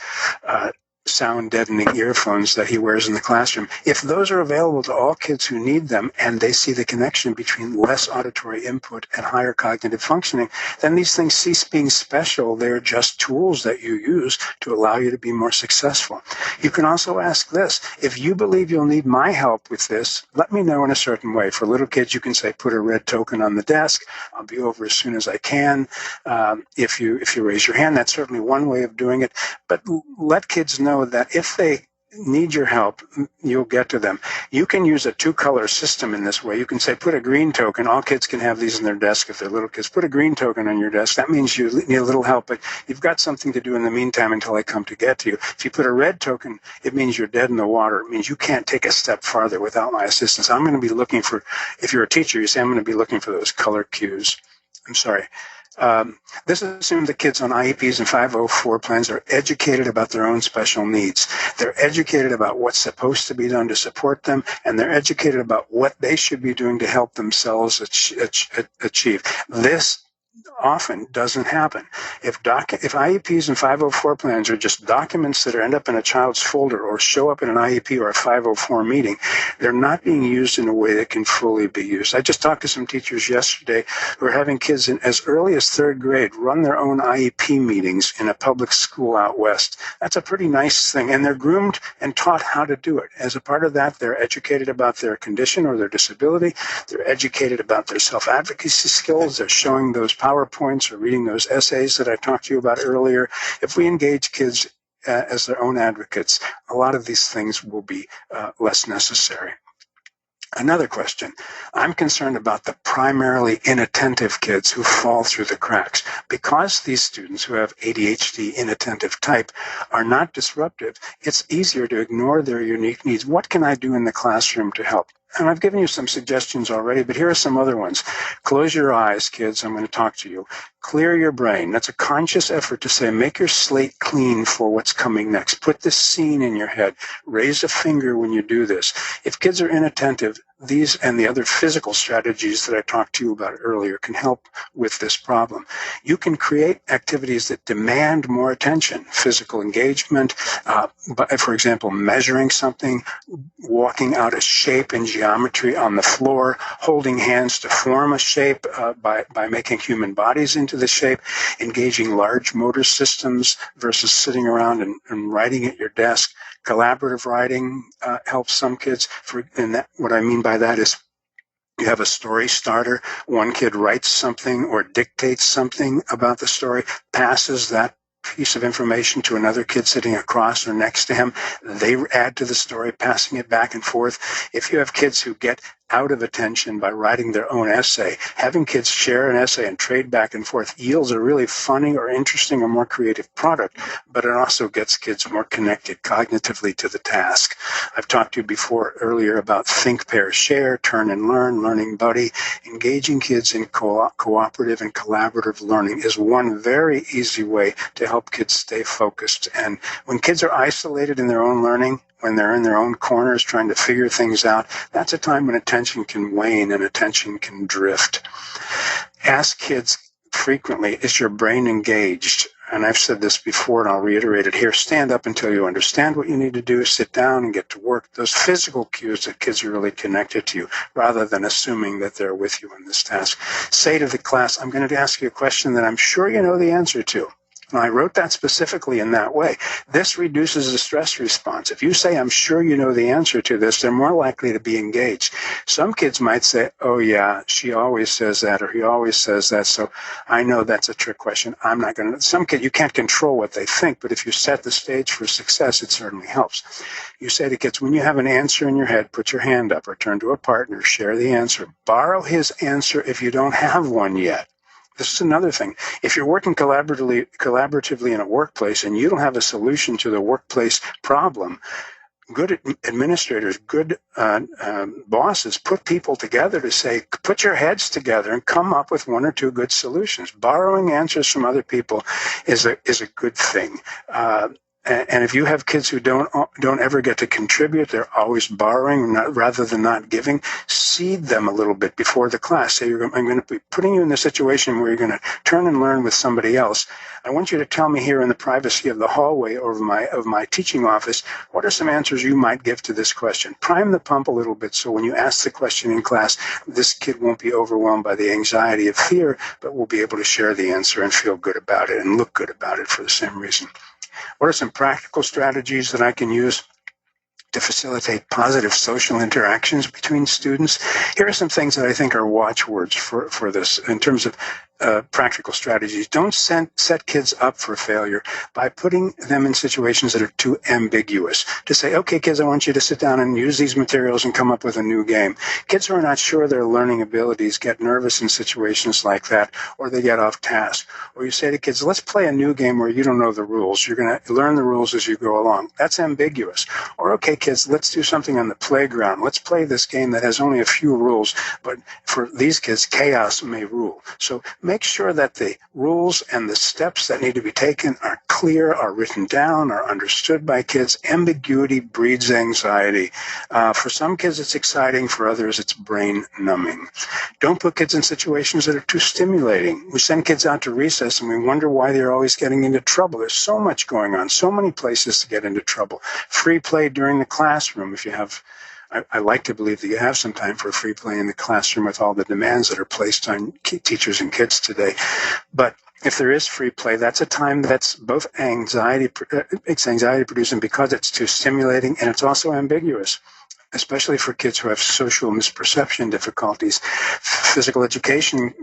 sound deadening earphones that he wears in the classroom. If those are available to all kids who need them, and they see the connection between less auditory input and higher cognitive functioning, then these things cease being special. They're just tools that you use to allow you to be more successful. You can also ask this: if you believe you'll need my help with this, let me know in a certain way. For little kids, you can say, put a red token on the desk. I'll be over as soon as I can. If you raise your hand, that's certainly one way of doing it. But let kids know that if they need your help, you'll get to them. You can use a 2-color system in this way. You can say, put a green token. All kids can have these in their desk if they're little kids. Put a green token on your desk. That means you need a little help, but you've got something to do in the meantime until I come to get to you. If you put a red token, it means you're dead in the water. It means you can't take a step farther without my assistance. I'm going to be looking for, if you're a teacher, you say, I'm going to be looking for those color cues. I'm sorry. This assumes that kids on IEPs and 504 plans are educated about their own special needs. They're educated about what's supposed to be done to support them, and they're educated about what they should be doing to help themselves achieve. This often doesn't happen. If IEPs and 504 plans are just documents that end up in a child's folder or show up in an IEP or a 504 meeting, they're not being used in a way that can fully be used. I just talked to some teachers yesterday who are having kids in as early as 3rd grade run their own IEP meetings in a public school out west. That's a pretty nice thing, and they're groomed and taught how to do it. As a part of that, they're educated about their condition or their disability. They're educated about their self-advocacy skills. They're showing those PowerPoints or reading those essays that I talked to you about earlier. If we engage kids as their own advocates, a lot of these things will be less necessary. Another question. I'm concerned about the primarily inattentive kids who fall through the cracks. Because these students who have ADHD inattentive type are not disruptive, it's easier to ignore their unique needs. What can I do in the classroom to help? And I've given you some suggestions already, but here are some other ones. Close your eyes, kids. I'm going to talk to you. Clear your brain. That's a conscious effort to say, make your slate clean for what's coming next. Put this scene in your head. Raise a finger when you do this. If kids are inattentive, these and the other physical strategies that I talked to you about earlier can help with this problem. You can create activities that demand more attention, physical engagement, for example, measuring something, walking out a shape in geometry on the floor, holding hands to form a shape by making human bodies into the shape, engaging large motor systems versus sitting around and writing at your desk. Collaborative writing helps some kids. What I mean by that is you have a story starter. One kid writes something or dictates something about the story, passes that piece of information to another kid sitting across or next to him. They add to the story, passing it back and forth. If you have kids who get out of attention by writing their own essay, having kids share an essay and trade back and forth yields a really funny or interesting or more creative product, but it also gets kids more connected cognitively to the task. I've talked to you earlier about think, pair, share, turn and learn, learning buddy. Engaging kids in cooperative and collaborative learning is one very easy way to help kids stay focused. And when kids are isolated in their own learning, when they're in their own corners trying to figure things out, that's a time when attention can wane and attention can drift. Ask kids frequently, is your brain engaged? And I've said this before and I'll reiterate it here. Stand up until you understand what you need to do. Sit down and get to work. Those physical cues that kids are really connected to you rather than assuming that they're with you in this task. Say to the class, I'm going to ask you a question that I'm sure you know the answer to. And I wrote that specifically in that way. This reduces the stress response. If you say, I'm sure you know the answer to this, they're more likely to be engaged. Some kids might say, oh yeah, she always says that or he always says that, so I know that's a trick question. I'm not going to. Some kids, you can't control what they think, but if you set the stage for success, it certainly helps. You say to kids, when you have an answer in your head, put your hand up or turn to a partner, share the answer. Borrow his answer if you don't have one yet. This is another thing. If you're working collaboratively in a workplace and you don't have a solution to the workplace problem, good administrators, good bosses put people together to say, put your heads together and come up with one or two good solutions. Borrowing answers from other people is a good thing. And if you have kids who don't ever get to contribute, they're always borrowing rather than not giving, seed them a little bit before the class. Say, I'm going to be putting you in the situation where you're going to turn and learn with somebody else. I want you to tell me here in the privacy of the hallway or of my teaching office, what are some answers you might give to this question? Prime the pump a little bit so when you ask the question in class, this kid won't be overwhelmed by the anxiety of fear, but will be able to share the answer and feel good about it and look good about it for the same reason. What are some practical strategies that I can use to facilitate positive social interactions between students? Here are some things that I think are watchwords for this in terms of practical strategies. Don't set kids up for failure by putting them in situations that are too ambiguous. To say, okay, kids, I want you to sit down and use these materials and come up with a new game. Kids who are not sure of their learning abilities get nervous in situations like that, or they get off task. Or you say to kids, let's play a new game where you don't know the rules. You're going to learn the rules as you go along. That's ambiguous. Or, okay, kids, let's do something on the playground. Let's play this game that has only a few rules, but for these kids, chaos may rule. So make sure that the rules and the steps that need to be taken are clear, are written down, are understood by kids. Ambiguity breeds anxiety. For some kids, it's exciting. For others, it's brain numbing. Don't put kids in situations that are too stimulating. We send kids out to recess and we wonder why they're always getting into trouble. There's so much going on, so many places to get into trouble. Free play during the classroom, if you have I like to believe that you have some time for free play in the classroom with all the demands that are placed on teachers and kids today. But if there is free play, that's a time that's both anxiety producing because it's too stimulating and it's also ambiguous, especially for kids who have social misperception difficulties. Physical education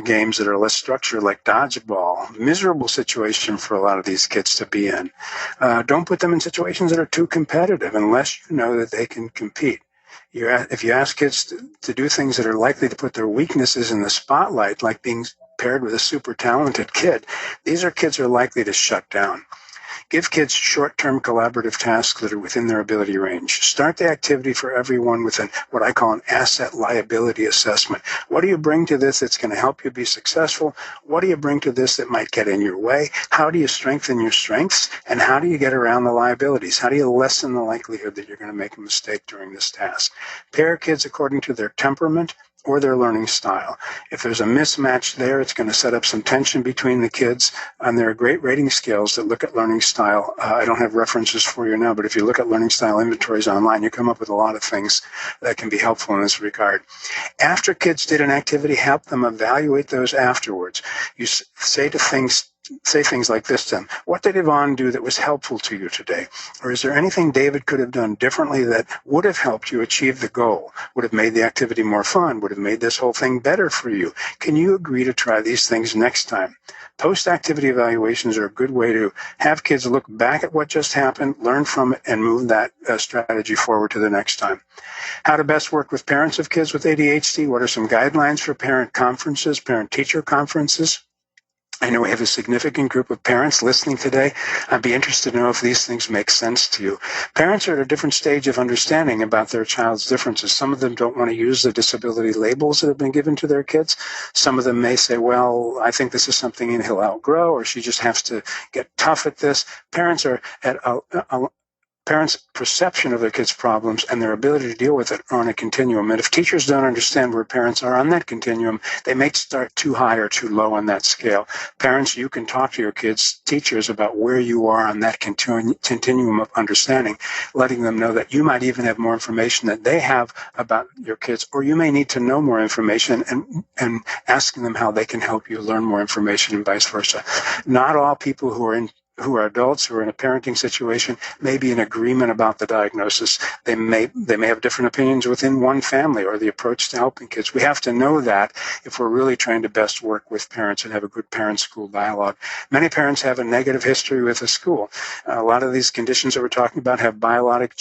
games that are less structured, like dodgeball, miserable situation for a lot of these kids to be in. Don't put them in situations that are too competitive unless you know that they can compete. If you ask kids to do things that are likely to put their weaknesses in the spotlight, like being paired with a super talented kid, these are kids who are likely to shut down. Give kids short-term collaborative tasks that are within their ability range. Start the activity for everyone with what I call an asset liability assessment. What do you bring to this that's going to help you be successful? What do you bring to this that might get in your way? How do you strengthen your strengths? And how do you get around the liabilities? How do you lessen the likelihood that you're going to make a mistake during this task? Pair kids according to their temperament or their learning style. If there's a mismatch there, it's going to set up some tension between the kids. And there are great rating scales that look at learning style. I don't have references for you now, but if you look at learning style inventories online, you come up with a lot of things that can be helpful in this regard. After kids did an activity, help them evaluate those afterwards. You say things like this to them. What did Yvonne do that was helpful to you today? Or is there anything David could have done differently that would have helped you achieve the goal, would have made the activity more fun, would have made this whole thing better for you? Can you agree to try these things next time? Post-activity evaluations are a good way to have kids look back at what just happened, learn from it, and move that strategy forward to the next time. How to best work with parents of kids with ADHD. What are some guidelines for parent conferences, parent-teacher conferences? I know we have a significant group of parents listening today. I'd be interested to know if these things make sense to you. Parents are at a different stage of understanding about their child's differences. Some of them don't want to use the disability labels that have been given to their kids. Some of them may say, well, I think this is something he'll outgrow, or she just has to get tough at this. Parents are at parents' perception of their kids' problems and their ability to deal with it are on a continuum. And if teachers don't understand where parents are on that continuum, they may start too high or too low on that scale. Parents, you can talk to your kids' teachers about where you are on that continuum of understanding, letting them know that you might even have more information that they have about your kids, or you may need to know more information, and asking them how they can help you learn more information and vice versa. Not all people who are adults who are in a parenting situation may be in agreement about the diagnosis. They may have different opinions within one family or the approach to helping kids. We have to know that if we're really trying to best work with parents and have a good parent-school dialogue. Many parents have a negative history with a school. A lot of these conditions that we're talking about have biologic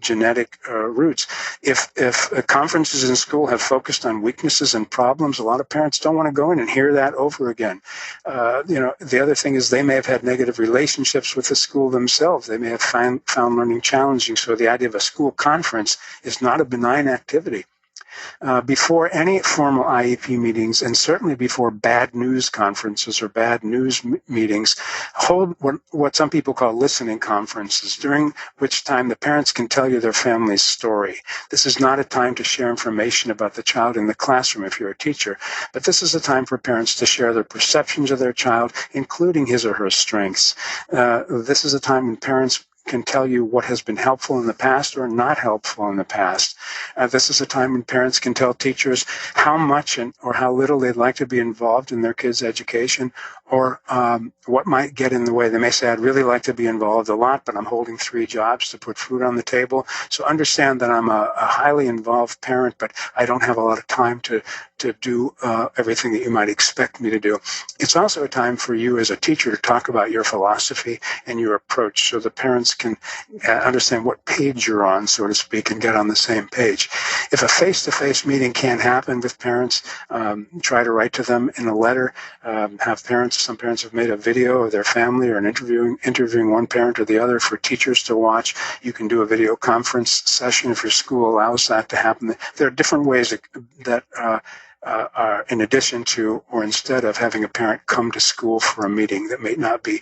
genetic roots. If conferences in school have focused on weaknesses and problems, a lot of parents don't want to go in and hear that over again. The other thing is they may have had negative relationships with the school themselves. They may have found learning challenging. So the idea of a school conference is not a benign activity. Before any formal IEP meetings, and certainly before bad news conferences or bad news meetings, hold what some people call listening conferences, during which time the parents can tell you their family's story. This is not a time to share information about the child in the classroom if you're a teacher, but this is a time for parents to share their perceptions of their child, including his or her strengths. This is a time when parents can tell you what has been helpful in the past or not helpful in the past. This is a time when parents can tell teachers how much or how little they'd like to be involved in their kids' education, or what might get in the way. They may say, I'd really like to be involved a lot, but I'm holding 3 jobs to put food on the table. So understand that I'm a highly involved parent, but I don't have a lot of time to do everything that you might expect me to do. It's also a time for you as a teacher to talk about your philosophy and your approach, so the parents can understand what page you're on, so to speak, and get on the same page. If a face-to-face meeting can't happen with parents, try to write to them in a letter. Some parents have made a video of their family or interviewing one parent or the other for teachers to watch. You can do a video conference session if your school allows that to happen. There are different ways that are in addition to or instead of having a parent come to school for a meeting that may not be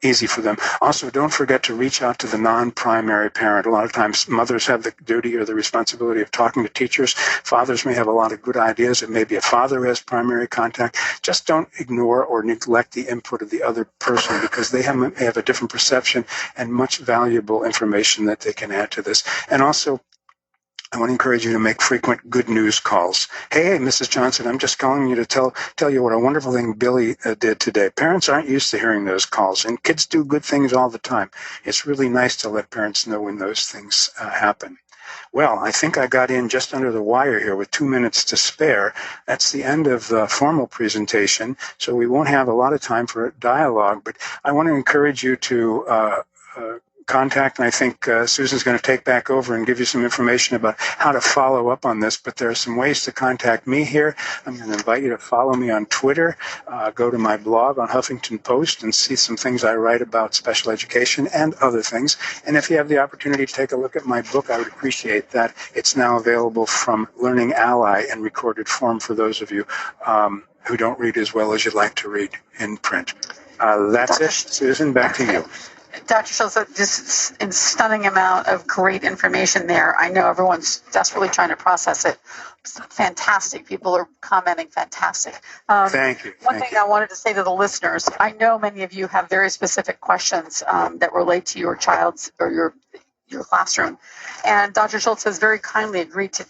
easy for them. Also, don't forget to reach out to the non-primary parent. A lot of times mothers have the duty or the responsibility of talking to teachers. Fathers may have a lot of good ideas. It may be a father who has primary contact. Just don't ignore or neglect the input of the other person, because they have a different perception and much valuable information that they can add to this. And also, I want to encourage you to make frequent good news calls. Hey, Mrs. Johnson, I'm just calling you to tell you what a wonderful thing Billy did today. Parents aren't used to hearing those calls, and kids do good things all the time. It's really nice to let parents know when those things happen. Well, I think I got in just under the wire here with 2 minutes to spare. That's the end of the formal presentation, so we won't have a lot of time for dialogue, but I want to encourage you to contact, and I think Susan's going to take back over and give you some information about how to follow up on this. But there are some ways to contact me here. I'm going to invite you to follow me on Twitter, go to my blog on Huffington Post and see some things I write about special education and other things. And if you have the opportunity to take a look at my book, I would appreciate that. It's now available from Learning Ally in recorded form for those of you who don't read as well as you'd like to read in print. That's it. Susan, back to you. Dr. Schultz, just a stunning amount of great information there. I know everyone's desperately trying to process it. Fantastic. People are commenting fantastic. Thank you. One thing I wanted to say to the listeners, I know many of you have very specific questions that relate to your child's or your classroom. And Dr. Schultz has very kindly agreed to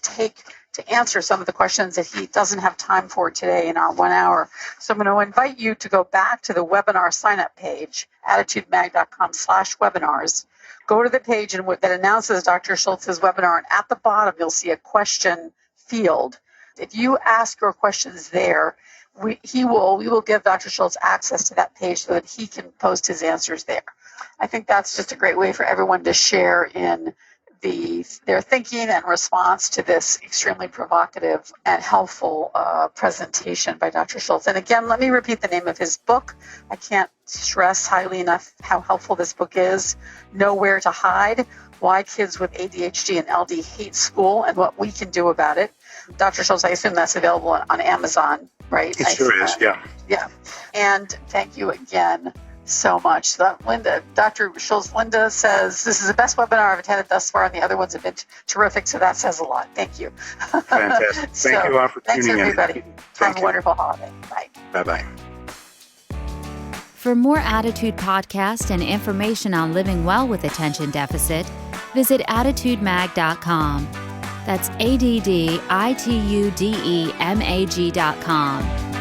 answer some of the questions that he doesn't have time for today in our 1 hour. So I'm going to invite you to go back to the webinar sign-up page, attitudemag.com/webinars. Go to the page that announces Dr. Schultz's webinar, and at the bottom you'll see a question field. If you ask your questions there, we will give Dr. Schultz access to that page so that he can post his answers there. I think that's just a great way for everyone to share in their thinking and response to this extremely provocative and helpful presentation by Dr. Schultz. And again, let me repeat the name of his book. I can't stress highly enough how helpful this book is. Nowhere to Hide: Why Kids with ADHD and LD Hate School and What We Can Do About It. Dr. Schultz, I assume that's available on Amazon, right? It sure is, yeah. Yeah. And thank you again so much. So Dr. Schultz, Linda says, this is the best webinar I've attended thus far, and the other ones have been terrific, so that says a lot. Thank you. Fantastic. Thank you all for tuning in. Thanks, everybody. Have a wonderful holiday. Bye. Bye-bye. For more Attitude podcasts and information on living well with attention deficit, visit attitudemag.com. That's ADDITUDEMAG.com.